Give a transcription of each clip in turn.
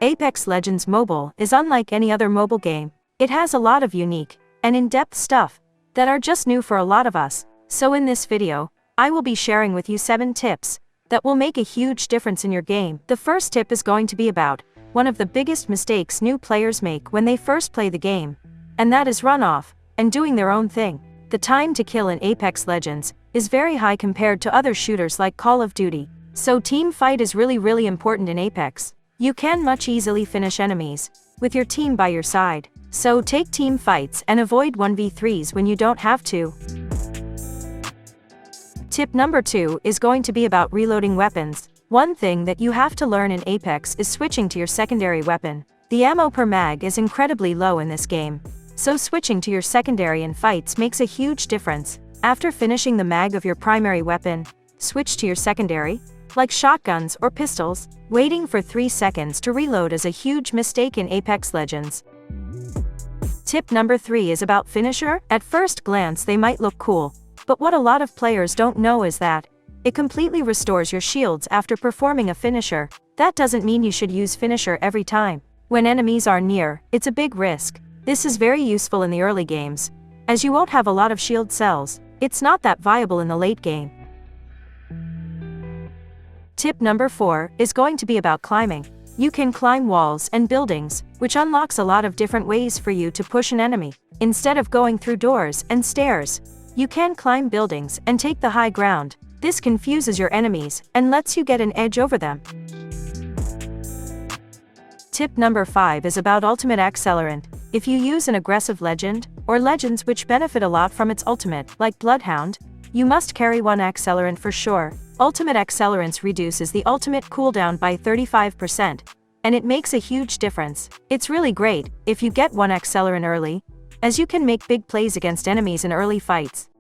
Apex Legends Mobile is unlike any other mobile game. It has a lot of unique and in-depth stuff that are just new for a lot of us. So in this video, I will be sharing with you 7 tips that will make a huge difference in your game. The first tip is going to be about one of the biggest mistakes new players make when they first play the game, and that is run off and doing their own thing. The time to kill in Apex Legends is very high compared to other shooters like Call of Duty, so team fight is really important in Apex. You can much easily finish enemies with your team by your side, so take team fights and avoid 1v3s when you don't have to. Tip number 2 is going to be about reloading weapons. One thing that you have to learn in Apex is switching to your secondary weapon. The ammo per mag is incredibly low in this game, so switching to your secondary in fights makes a huge difference. After finishing the mag of your primary weapon, switch to your secondary, like shotguns or pistols. Waiting for 3 seconds to reload is a huge mistake in Apex Legends. Tip number 3 is about finisher. At first glance they might look cool, but what a lot of players don't know is that it completely restores your shields after performing a finisher. That doesn't mean you should use finisher every time. When enemies are near, it's a big risk. This is very useful in the early games, as you won't have a lot of shield cells. It's not that viable in the late game. Tip number 4 is going to be about climbing. You can climb walls and buildings, which unlocks a lot of different ways for you to push an enemy. Instead of going through doors and stairs, you can climb buildings and take the high ground. This confuses your enemies and lets you get an edge over them. Tip number 5 is about ultimate accelerant. If you use an aggressive legend, or legends which benefit a lot from its ultimate, like Bloodhound, you must carry one accelerant for sure. Ultimate Accelerance reduces the ultimate cooldown by 35%, and it makes a huge difference. It's really great if you get one accelerant early, as you can make big plays against enemies in early fights.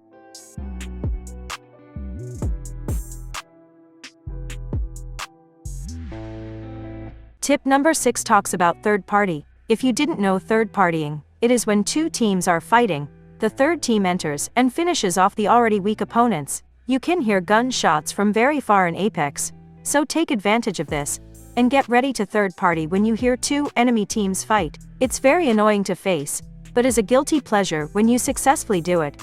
Tip number 6 talks about third party. If you didn't know third partying, it is when 2 teams are fighting, the third team enters and finishes off the already weak opponents. You can hear gunshots from very far in Apex, so take advantage of this, and get ready to third party when you hear 2 enemy teams fight. It's very annoying to face, but is a guilty pleasure when you successfully do it.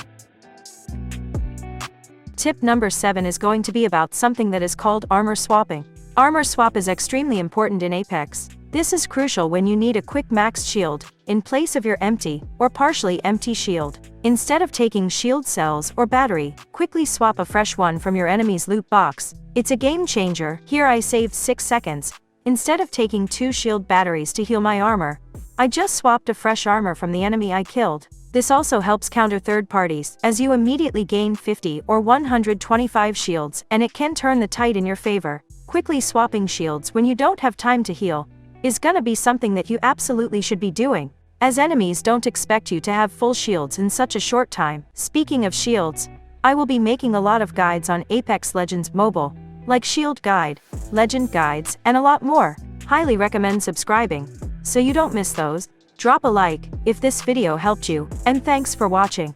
Tip number 7 is going to be about something that is called armor swapping. Armor swap is extremely important in Apex. This is crucial when you need a quick max shield, in place of your empty, or partially empty shield. Instead of taking shield cells or battery, quickly swap a fresh one from your enemy's loot box. It's a game changer. Here I saved 6 seconds. Instead of taking 2 shield batteries to heal my armor, I just swapped a fresh armor from the enemy I killed. This also helps counter third parties, as you immediately gain 50 or 125 shields, and it can turn the tide in your favor. Quickly swapping shields when you don't have time to heal is gonna be something that you absolutely should be doing, as enemies don't expect you to have full shields in such a short time. Speaking of shields, I will be making a lot of guides on Apex Legends Mobile, like Shield Guide, Legend Guides, and a lot more. Highly recommend subscribing, so you don't miss those. Drop a like if this video helped you, and thanks for watching.